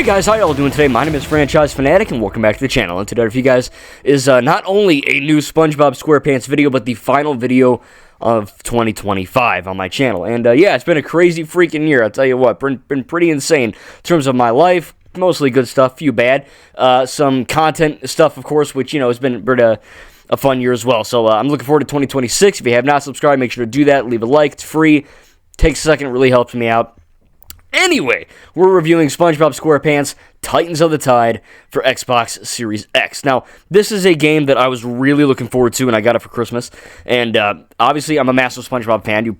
Hey guys, how y'all doing today? My name is Franchise Fanatic, and welcome back to the channel. And today for you guys is not only a new SpongeBob SquarePants video, but the final video of 2025 on my channel. And yeah, it's been a crazy freaking year, I'll tell you what. Been pretty insane in terms of my life. Mostly good stuff, few bad. Some content stuff, of course, which, you know, has been a fun year as well. So I'm looking forward to 2026. If you have not subscribed, make sure to do that. Leave a like. It's free. Takes a second. It really helps me out. Anyway, we're reviewing SpongeBob SquarePants Titans of the Tide for Xbox Series X. Now, this is a game that I was really looking forward to, and I got it for Christmas. And obviously, I'm a massive SpongeBob fan.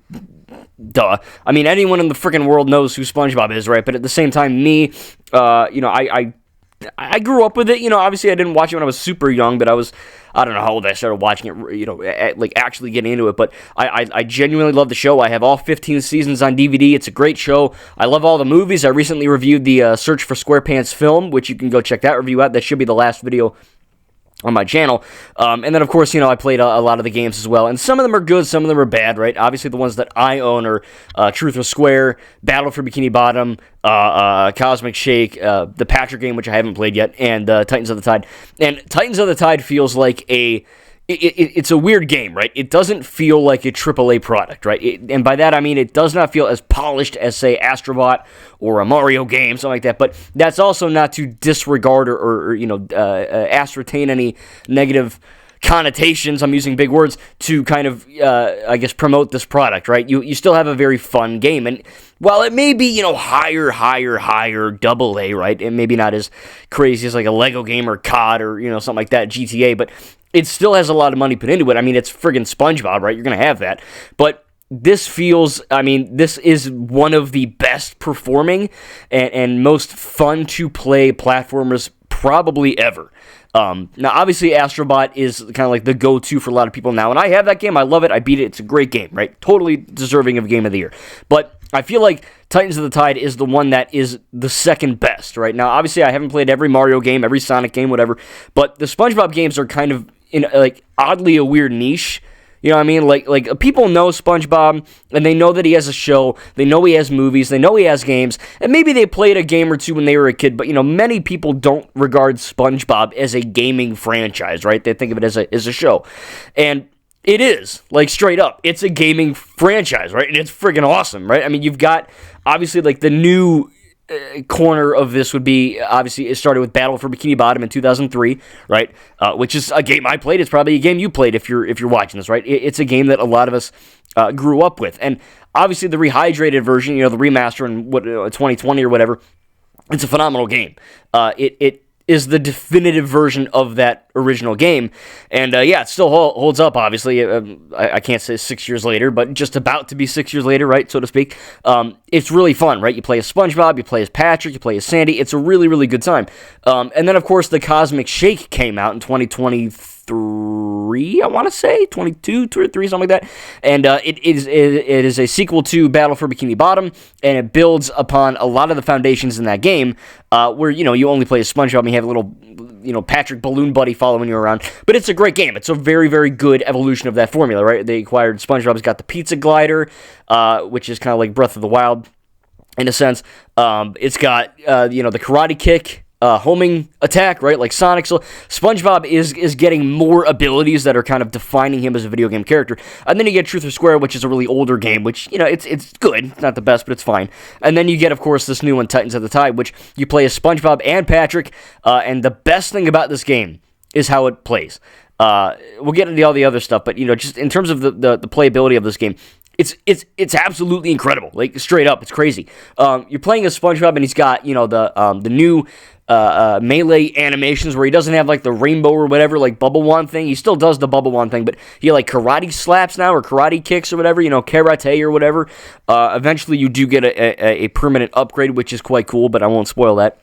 Duh. I mean, anyone in the freaking world knows who SpongeBob is, right? But at the same time, me, I grew up with it. You know, obviously, I didn't watch it when I was super young, but I don't know how old I started watching it, you know, like actually getting into it, but I genuinely love the show. I have all 15 seasons on DVD. It's a great show. I love all the movies. I recently reviewed the Search for SquarePants film, which you can go check that review out. That should be the last video on my channel. And then, of course, you know, I played a lot of the games as well. And some of them are good, some of them are bad, right? Obviously, the ones that I own are Truth or Square, Battle for Bikini Bottom, Cosmic Shake, the Patrick game, which I haven't played yet, and Titans of the Tide. And Titans of the Tide feels like it's a weird game, right? It doesn't feel like a AAA product, right? And by that, I mean it does not feel as polished as, say, Astrobot or a Mario game, something like that. But that's also not to disregard or ascertain any negative connotations, I'm using big words, to kind of, I guess, promote this product, right? You still have a very fun game. And while it may be, you know, higher, double A, right? It may be not as crazy as like a Lego game or COD or, you know, something like that, GTA, but it still has a lot of money put into it. I mean, it's friggin' SpongeBob, right? You're going to have that. But this feels, I mean, this is one of the best performing and most fun to play platformers probably ever. Now, obviously, Astrobot is kind of like the go-to for a lot of people now, and I have that game. I love it. I beat it. It's a great game, right? Totally deserving of Game of the Year. But I feel like Titans of the Tide is the one that is the second best, right? Now, obviously, I haven't played every Mario game, every Sonic game, whatever, but the SpongeBob games are kind of in, like, oddly a weird niche. You know what I mean? Like people know SpongeBob, and they know that he has a show, they know he has movies, they know he has games, and maybe they played a game or two when they were a kid, but, you know, many people don't regard SpongeBob as a gaming franchise, right? They think of it as a show. And it is, like, straight up, it's a gaming franchise, right? And it's friggin' awesome, right? I mean, you've got, obviously, like, the new corner of this would be, obviously, it started with Battle for Bikini Bottom in 2003, right? Which is a game I played. It's probably a game you played if you're watching this, right? It's a game that a lot of us grew up with, and obviously the rehydrated version, you know, the remaster in 2020 or whatever. It's a phenomenal game. It is the definitive version of that original game, and yeah, it still holds up, obviously. I can't say 6 years later, but just about to be 6 years later, right, so to speak. It's really fun, right? You play as SpongeBob, you play as Patrick, you play as Sandy. It's a really, really good time. And then, of course, the Cosmic Shake came out in 2023, I want to say, 22, 23, something like that. And it is a sequel to Battle for Bikini Bottom, and it builds upon a lot of the foundations in that game, where, you know, you only play as SpongeBob, and you have a little, you know, Patrick Balloon Buddy following you around. But it's a great game. It's a very, very good evolution of that formula, right? They acquired, SpongeBob's got the pizza glider, which is kind of like Breath of the Wild in a sense. It's got, you know, the karate kick, homing attack, right, like Sonic. So SpongeBob is getting more abilities that are kind of defining him as a video game character. And then you get Truth or Square, which is a really older game, which, you know, it's good. It's not the best, but it's fine. And then you get, of course, this new one, Titans of the Tide, which you play as SpongeBob and Patrick. And the best thing about this game is how it plays. We'll get into all the other stuff, but, you know, just in terms of the playability of this game, it's absolutely incredible. Like, straight up, it's crazy. You're playing as SpongeBob, and he's got, you know, the new melee animations where he doesn't have, like, the rainbow or whatever, like, Bubble Wand thing. He still does the Bubble Wand thing, but he, like, karate slaps now, or karate kicks or whatever, you know, karate or whatever. Eventually, you do get a permanent upgrade, which is quite cool, but I won't spoil that.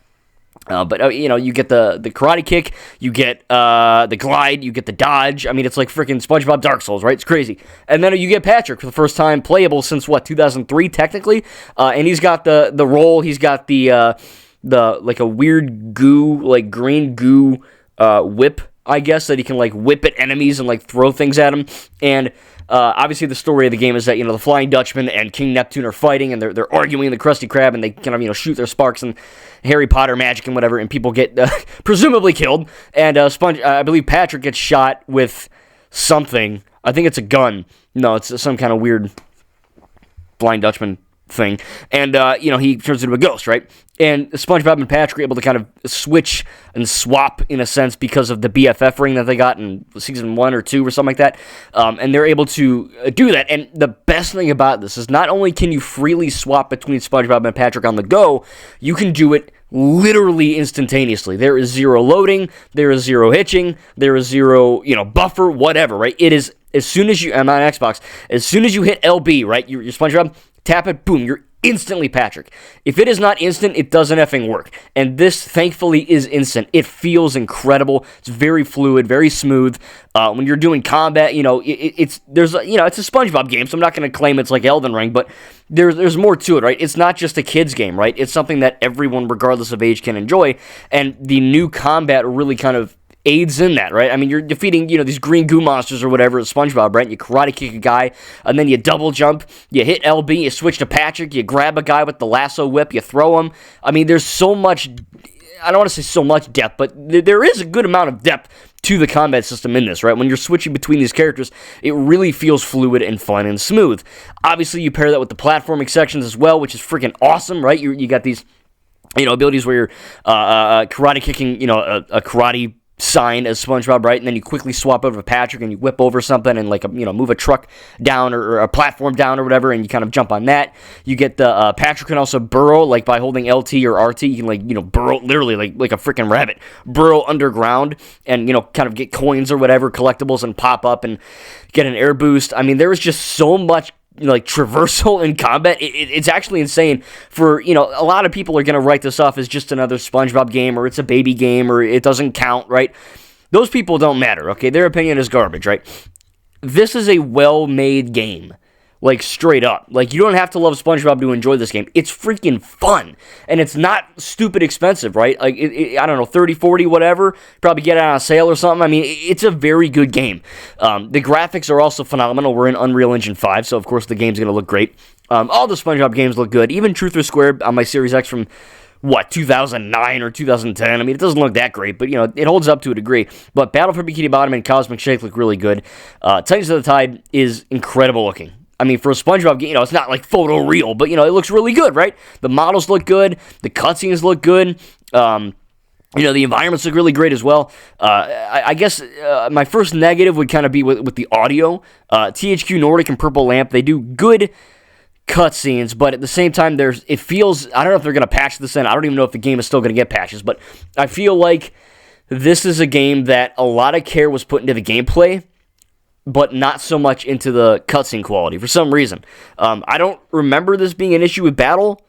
But, you know, you get the karate kick, you get the glide, you get the dodge. I mean, it's like freaking SpongeBob Dark Souls, right? It's crazy. And then you get Patrick for the first time playable since, 2003, technically? And he's got the roll, he's got the like, a weird goo, like, green goo whip, I guess, that he can, like, whip at enemies and, like, throw things at them. And Obviously, the story of the game is that, the Flying Dutchman and King Neptune are fighting, and they're arguing in the Krusty Krab, and they kind of, shoot their sparks and Harry Potter magic and whatever, and people get presumably killed. And I believe Patrick gets shot with something. I think it's a gun. No, it's some kind of weird Flying Dutchman thing, and he turns into a ghost, right? And SpongeBob and Patrick are able to kind of switch and swap in a sense because of the BFF ring that they got in season 1 or 2 or something like that, and they're able to do that. And the best thing about this is not only can you freely swap between SpongeBob and Patrick on the go, you can do it literally instantaneously. There is zero loading, there is zero hitching, there is zero, buffer, whatever, right? It is, as soon as you, I'm on Xbox, as soon as you hit LB, right, your SpongeBob, tap it, boom, you're instantly Patrick. If it is not instant, it doesn't effing work. And this, thankfully, is instant. It feels incredible. It's very fluid, very smooth. When you're doing combat, it's a SpongeBob game, so I'm not going to claim it's like Elden Ring, but there's more to it, right? It's not just a kid's game, right? It's something that everyone, regardless of age, can enjoy. And the new combat really kind of aids in that, right? I mean, you're defeating, these green goo monsters or whatever at SpongeBob, right? You karate kick a guy, and then you double jump, you hit LB, you switch to Patrick, you grab a guy with the lasso whip, you throw him. I mean, there's so much, I don't want to say so much depth, but there is a good amount of depth to the combat system in this, right? When you're switching between these characters, it really feels fluid and fun and smooth. Obviously, you pair that with the platforming sections as well, which is freaking awesome, right? You got these, abilities where you're karate kicking, a karate sign as SpongeBob, right? And then you quickly swap over to Patrick and you whip over something and move a truck down or a platform down or whatever, and you kind of jump on that. You get the Patrick can also burrow, like by holding LT or RT, you can burrow literally like a freaking rabbit, burrow underground and kind of get coins or whatever, collectibles, and pop up and get an air boost. I mean, there is just so much traversal in combat. It's actually insane. For a lot of people are going to write this off as just another SpongeBob game, or it's a baby game, or it doesn't count, right? Those people don't matter, okay? Their opinion is garbage, right? This is a well-made game. Straight up. You don't have to love SpongeBob to enjoy this game. It's freaking fun. And it's not stupid expensive, right? I don't know, 30, 40, whatever. Probably get it on a sale or something. I mean, it's a very good game. The graphics are also phenomenal. We're in Unreal Engine 5, so of course the game's going to look great. All the SpongeBob games look good. Even Truth or Square on my Series X from 2009 or 2010. I mean, it doesn't look that great, but, it holds up to a degree. But Battle for Bikini Bottom and Cosmic Shake look really good. Titans of the Tide is incredible looking. I mean, for a SpongeBob game, it's not like photo real, but, it looks really good, right? The models look good. The cutscenes look good. The environments look really great as well. I guess my first negative would kind of be with the audio. THQ Nordic and Purple Lamp, they do good cutscenes, but at the same time, it feels, I don't know if they're going to patch this in. I don't even know if the game is still going to get patches, but I feel like this is a game that a lot of care was put into the gameplay, but not so much into the cutscene quality for some reason. I don't remember this being an issue with Battle.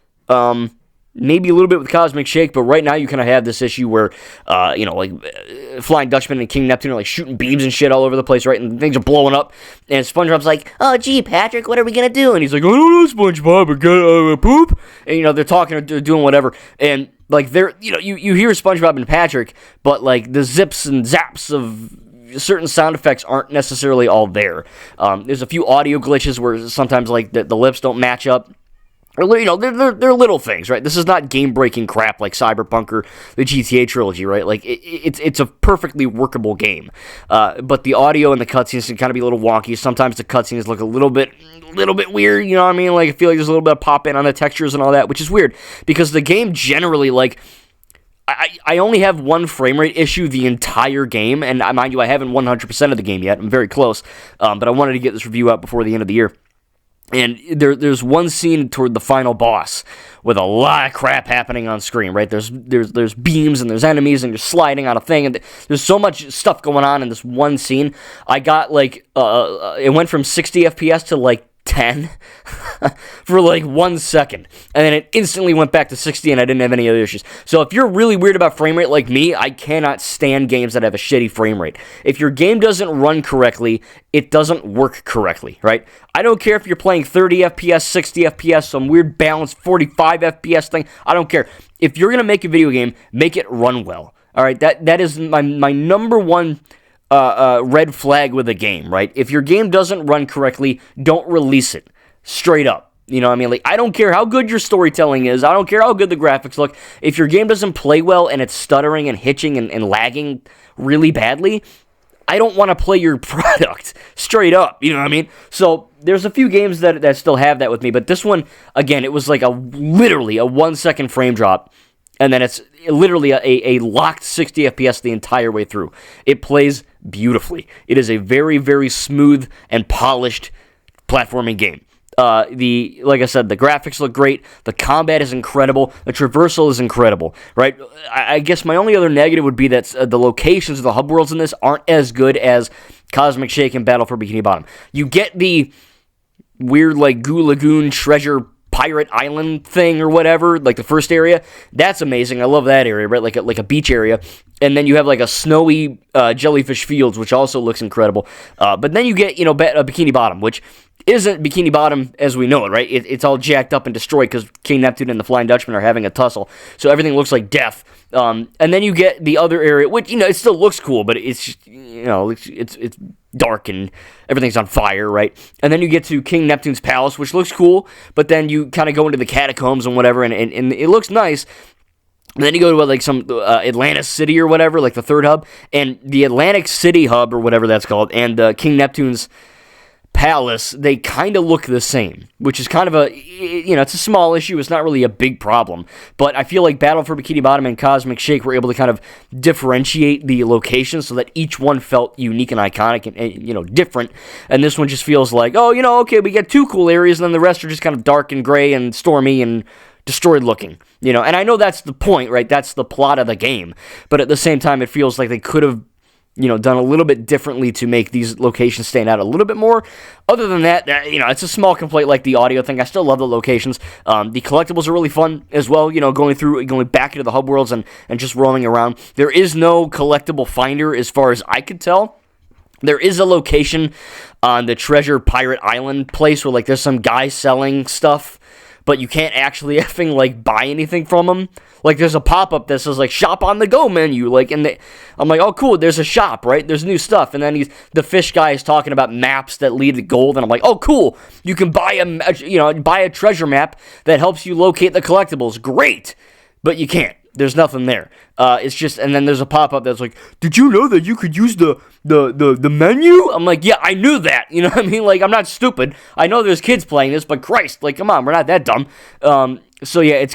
Maybe a little bit with Cosmic Shake, but right now you kind of have this issue where, Flying Dutchman and King Neptune are shooting beams and shit all over the place, right? And things are blowing up. And SpongeBob's like, "Oh, gee, Patrick, what are we gonna do?" And he's like, "I don't know, SpongeBob, I gotta poop." And they're talking or they're doing whatever. And they're you hear SpongeBob and Patrick, but the zips and zaps of certain sound effects aren't necessarily all there. There's a few audio glitches where sometimes the lips don't match up. Or, they're little things, right? This is not game-breaking crap like Cyberpunk or the GTA trilogy, right? It's a perfectly workable game. But the audio and the cutscenes can kind of be a little wonky. Sometimes the cutscenes look a little bit weird, you know what I mean? I feel like there's a little bit of pop-in on the textures and all that, which is weird. Because the game generally, I only have one frame rate issue the entire game, and mind you, I haven't 100% of the game yet. I'm very close, but I wanted to get this review out before the end of the year. And there's one scene toward the final boss with a lot of crap happening on screen, right? There's beams and there's enemies and you're sliding on a thing, and there's so much stuff going on in this one scene. I got it went from 60 FPS to 10 for 1 second, and then it instantly went back to 60 and I didn't have any other issues. So if you're really weird about frame rate like me, I cannot stand games that have a shitty frame rate. If your game doesn't run correctly, it doesn't work correctly, right? I don't care if you're playing 30 FPS, 60 FPS, some weird balanced 45 FPS thing. I don't care. If you're going to make a video game, make it run well. All right, that is my number one red flag with a game, right? If your game doesn't run correctly, don't release it. Straight up. You know what I mean? Like, I don't care how good your storytelling is. I don't care how good the graphics look. If your game doesn't play well and it's stuttering and hitching and lagging really badly, I don't want to play your product. Straight up. You know what I mean? So there's a few games that still have that with me. But this one, again, it was like literally a 1 second frame drop. And then it's literally a locked 60 FPS the entire way through. It plays beautifully. It is a very, very smooth and polished platforming game. Like I said, the graphics look great. The combat is incredible. The traversal is incredible, right? I guess my only other negative would be that the locations of the hub worlds in this aren't as good as Cosmic Shake and Battle for Bikini Bottom. You get the weird, like, Goo Lagoon treasure pirate island thing or whatever, like the first area. That's amazing. I love that area, right? Like a beach area. And then you have like a snowy jellyfish fields, which also looks incredible. But then you get, Bikini Bottom, which isn't Bikini Bottom as we know it, right? It's all jacked up and destroyed because King Neptune and the Flying Dutchman are having a tussle. So everything looks like death. And then you get the other area, which, it still looks cool, but it's just, it's dark and everything's on fire, right? And then you get to King Neptune's palace, which looks cool, but then you kind of go into the catacombs and whatever, and it looks nice. And then you go to like some Atlantis City or whatever, like the third hub, and the Atlantic City hub or whatever that's called, and King Neptune's palace, they kind of look the same, which is kind of it's a small issue. It's not really a big problem, but I feel like Battle for Bikini Bottom and Cosmic Shake were able to kind of differentiate the locations so that each one felt unique and iconic and different, and this one just feels like, okay, we get two cool areas, and then the rest are just kind of dark and gray and stormy and destroyed looking, and I know that's the point, right? That's the plot of the game, but at the same time, it feels like they could have done a little bit differently to make these locations stand out a little bit more. Other than that, it's a small complaint like the audio thing. I still love the locations. The collectibles are really fun as well, going back into the hub worlds and just roaming around. There is no collectible finder as far as I could tell. There is a location on the Treasure Pirate Island place where, like, there's some guy selling stuff, but you can't actually effing, like, buy anything from him. Like, there's a pop-up that says, like, shop on the go menu. Like, I'm like, oh, cool, there's a shop, right? There's new stuff. And then the fish guy is talking about maps that lead to gold. And I'm like, oh, cool, you can buy a treasure map that helps you locate the collectibles. Great. But you can't. There's nothing there. It's just, and then there's a pop-up that's like, did you know that you could use the menu? I'm like, yeah, I knew that. You know what I mean? Like, I'm not stupid. I know there's kids playing this, but Christ, like, come on, we're not that dumb. So yeah,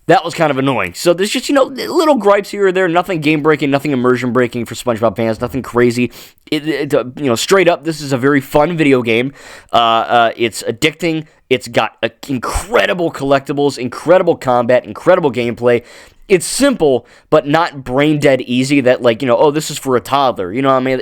that was kind of annoying. So there's just, little gripes here or there, nothing game-breaking, nothing immersion-breaking for SpongeBob fans, nothing crazy. Straight up, this is a very fun video game. It's addicting. It's got incredible collectibles, incredible combat, incredible gameplay. It's simple, but not brain-dead easy that, like, this is for a toddler. You know what I mean?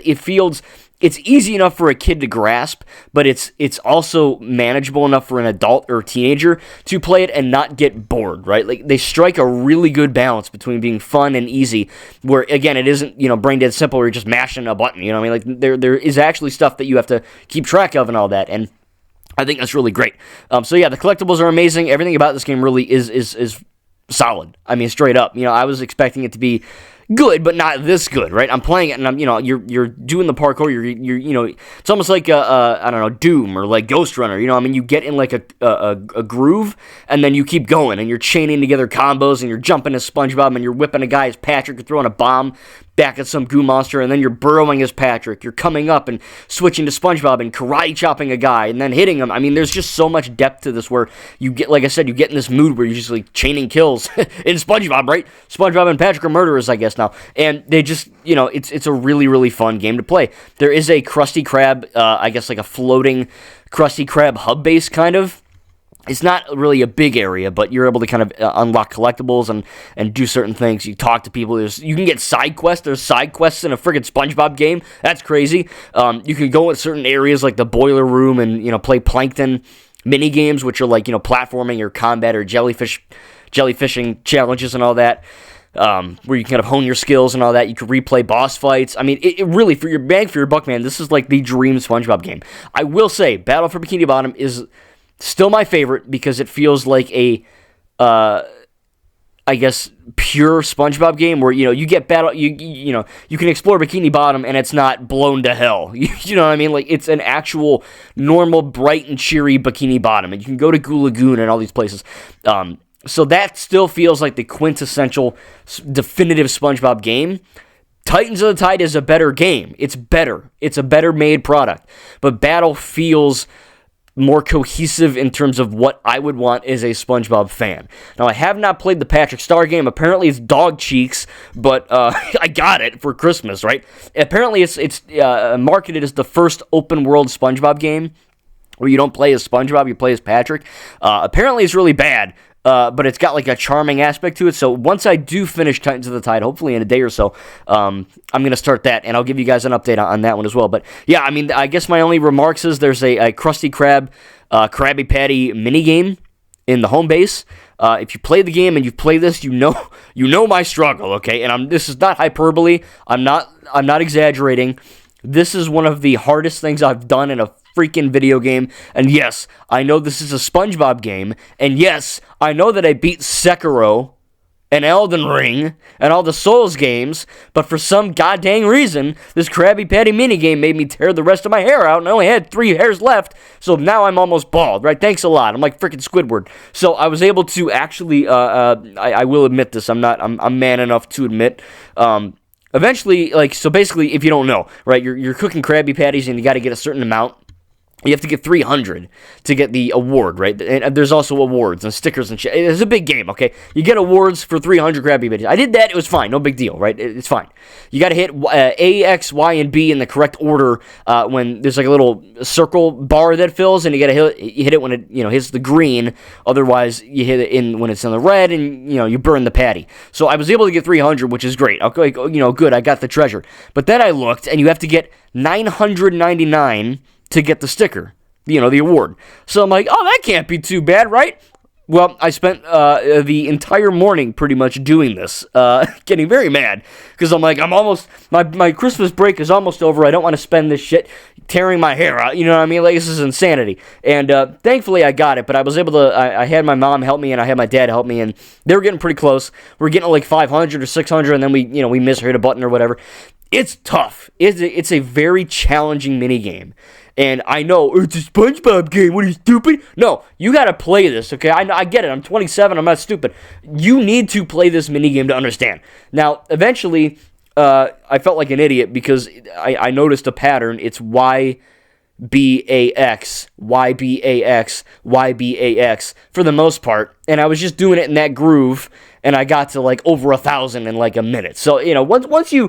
It's easy enough for a kid to grasp, but it's also manageable enough for an adult or teenager to play it and not get bored, right? Like, they strike a really good balance between being fun and easy, where, again, it isn't, brain dead simple where you're just mashing a button, you know what I mean? Like, there is actually stuff that you have to keep track of and all that, and I think that's really great. So yeah, the collectibles are amazing. Everything about this game really is solid. I mean, straight up. I was expecting it to be good, but not this good, right? I'm playing it, and I'm, you're doing the parkour. You're it's almost like I don't know, Doom or like Ghost Runner. I mean, you get in like a groove, and then you keep going, and you're chaining together combos, and you're jumping as SpongeBob, and you're whipping a guy as Patrick, you're throwing a bomb back at some goo monster, and then you're burrowing as Patrick. You're coming up and switching to SpongeBob and karate chopping a guy and then hitting him. I mean, there's just so much depth to this where you get, like I said, you get in this mood where you're just like chaining kills in SpongeBob, right? SpongeBob and Patrick are murderers, I guess now, and they just, it's a really, really fun game to play. There is a Krusty Krab, I guess like a floating Krusty Krab hub base kind of. It's not really a big area, but you're able to kind of unlock collectibles and do certain things. You talk to people. You can get side quests. There's side quests in a friggin' SpongeBob game. That's crazy. You can go in certain areas like the boiler room and, play plankton mini games, which are like, platforming or combat or jellyfishing challenges and all that. Where you can kind of hone your skills and all that. You can replay boss fights. I mean, it really, for your bang for your buck, man, this is like the dream SpongeBob game. I will say, Battle for Bikini Bottom is still my favorite because it feels like a I guess, pure SpongeBob game where, you get battle, you can explore Bikini Bottom and it's not blown to hell. You know what I mean? Like, it's an actual normal, bright and cheery Bikini Bottom, and you can go to Goo Lagoon and all these places. So that still feels like the quintessential, definitive SpongeBob game. Titans of the Tide is a better game. It's better. It's a better made product. But Battle feels more cohesive in terms of what I would want as a SpongeBob fan. Now, I have not played the Patrick Star game. Apparently, it's dog cheeks, but I got it for Christmas, right? Apparently, it's marketed as the first open-world SpongeBob game where you don't play as SpongeBob, you play as Patrick. Apparently, it's really bad. But it's got like a charming aspect to it. So once I do finish Titans of the Tide, hopefully in a day or so, I'm going to start that, and I'll give you guys an update on that one as well. But yeah, I mean, I guess my only remarks is there's a Krusty Krab, Krabby Patty minigame in the home base. If you play the game and you play this, you know my struggle, okay? And this is not hyperbole. I'm not exaggerating. This is one of the hardest things I've done in a freaking video game. And yes, I know this is a SpongeBob game. And yes, I know that I beat Sekiro and Elden Ring and all the Souls games. But for some goddamn reason, this Krabby Patty minigame made me tear the rest of my hair out. And I only had 3 hairs left. So now I'm almost bald, right? Thanks a lot. I'm like freaking Squidward. So I was able to actually, I will admit this. I'm man enough to admit, eventually, so basically, if you don't know, right, you're cooking Krabby Patties and you got to get a certain amount. You have to get 300 to get the award, right? And there's also awards and stickers and shit. It's a big game, okay? You get awards for 300 Krabby Patties. I did that. It was fine. No big deal, right? It's fine. You got to hit A, X, Y, and B in the correct order when there's like a little circle bar that fills, and you got to hit it when it hits the green. Otherwise, you hit it when it's in the red, and you burn the patty. So I was able to get 300, which is great. Okay, good. I got the treasure. But then I looked, and you have to get 999 to get the sticker, the award. So I'm like, oh, that can't be too bad, right? Well, I spent the entire morning pretty much doing this, getting very mad, because I'm like, my Christmas break is almost over. I don't want to spend this shit tearing my hair out, you know what I mean? Like, this is insanity. And thankfully, I got it, but I was able to, I had my mom help me, and I had my dad help me, and they were getting pretty close. We're getting like 500 or 600, and then we misheard a button or whatever. It's tough. It's a very challenging minigame. And I know, it's a SpongeBob game, what are you, stupid? No, you gotta play this, okay? I get it, I'm 27, I'm not stupid. You need to play this minigame to understand. Now, eventually, I felt like an idiot because I noticed a pattern. It's YBAX, YBAX, YBAX for the most part. And I was just doing it in that groove, and I got to like over 1,000 in like a minute. So, once you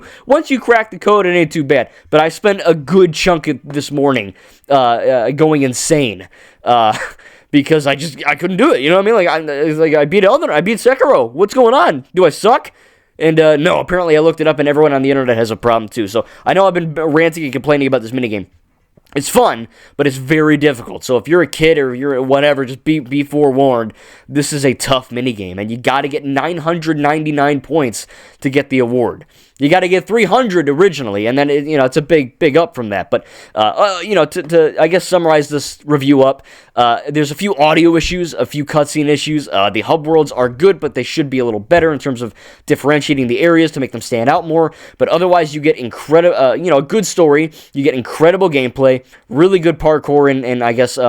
crack the code, it ain't too bad. But I spent a good chunk of this morning going insane because I couldn't do it. You know what I mean? I beat Elden, I beat Sekiro. What's going on? Do I suck? And no, apparently I looked it up, and everyone on the internet has a problem too. So I know I've been ranting and complaining about this minigame. It's fun, but it's very difficult. So if you're a kid or you're whatever, just be forewarned. This is a tough minigame, and you got to get 999 points to get the award. You got to get 300 originally, and then it's a big up from that. But to I guess summarize this review up, there's a few audio issues, a few cutscene issues. The hub worlds are good, but they should be a little better in terms of differentiating the areas to make them stand out more. But otherwise, you get incredible, a good story. You get incredible gameplay, really good parkour, and I guess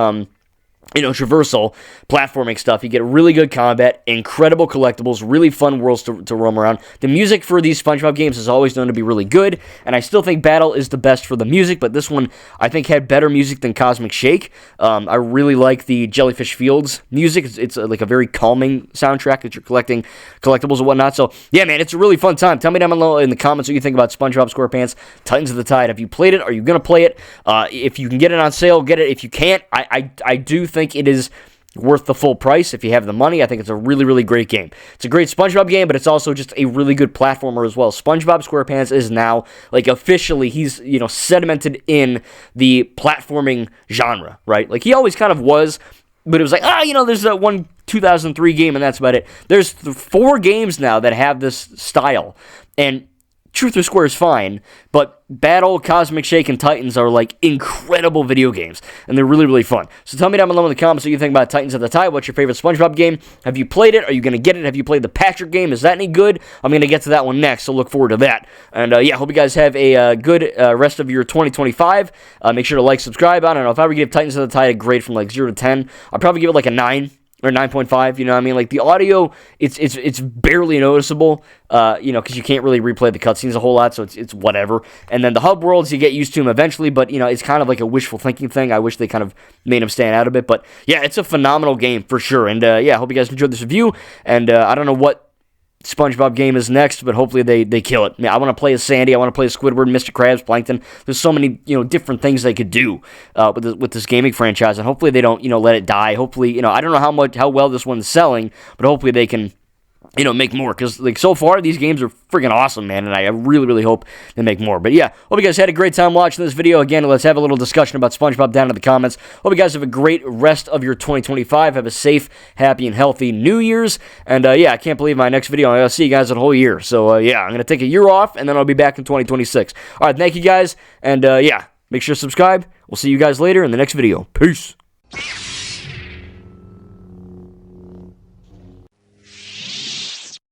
traversal, platforming stuff. You get really good combat, incredible collectibles, really fun worlds to roam around. The music for these SpongeBob games is always known to be really good, and I still think Battle is the best for the music, but this one, I think, had better music than Cosmic Shake. I really like the Jellyfish Fields music. It's like a very calming soundtrack that you're collecting collectibles and whatnot. So, yeah, man, it's a really fun time. Tell me down below in the comments what you think about SpongeBob SquarePants, Titans of the Tide. Have you played it? Are you going to play it? If you can get it on sale, get it. If you can't, I do think it is worth the full price if you have the money. I think it's a really, really great game. It's a great SpongeBob game, but it's also just a really good platformer as well. SpongeBob SquarePants is now, like, officially, he's, sedimented in the platforming genre, right? Like, he always kind of was, but it was like, there's that one 2003 game, and that's about it. There's 4 games now that have this style, and Truth or Square is fine, but Battle, Cosmic Shake, and Titans are like incredible video games, and they're really, really fun. So tell me down below in the comments what you think about Titans of the Tide. What's your favorite SpongeBob game? Have you played it? Are you going to get it? Have you played the Patrick game? Is that any good? I'm going to get to that one next, so look forward to that. And yeah, hope you guys have a good rest of your 2025. Make sure to like, subscribe. I don't know, if I were to give Titans of the Tide a grade from like 0 to 10, I'd probably give it like a 9. Or 9.5, you know what I mean? Like, the audio, it's barely noticeable, you know, because you can't really replay the cutscenes a whole lot, so it's whatever. And then the hub worlds, you get used to them eventually, but, you know, it's kind of like a wishful thinking thing. I wish they kind of made them stand out a bit, but, yeah, it's a phenomenal game, for sure. And, yeah, I hope you guys enjoyed this review, and I don't know what SpongeBob game is next, but hopefully they kill it. I want to play as Sandy. I want to play as Squidward, Mr. Krabs, Plankton. There's so many, you know, different things they could do with this gaming franchise, and hopefully they don't, you know, let it die. Hopefully, you know, I don't know how well this one's selling, but hopefully they can, you know, make more, because, like, so far, these games are freaking awesome, man, and I really, really hope they make more. But, yeah, hope you guys had a great time watching this video. Again, let's have a little discussion about SpongeBob down in the comments. Hope you guys have a great rest of your 2025. Have a safe, happy, and healthy New Year's, and, yeah, I can't believe my next video, I'll see you guys the whole year. So, yeah, I'm going to take a year off, and then I'll be back in 2026. All right, thank you, guys, and, yeah, make sure to subscribe. We'll see you guys later in the next video. Peace.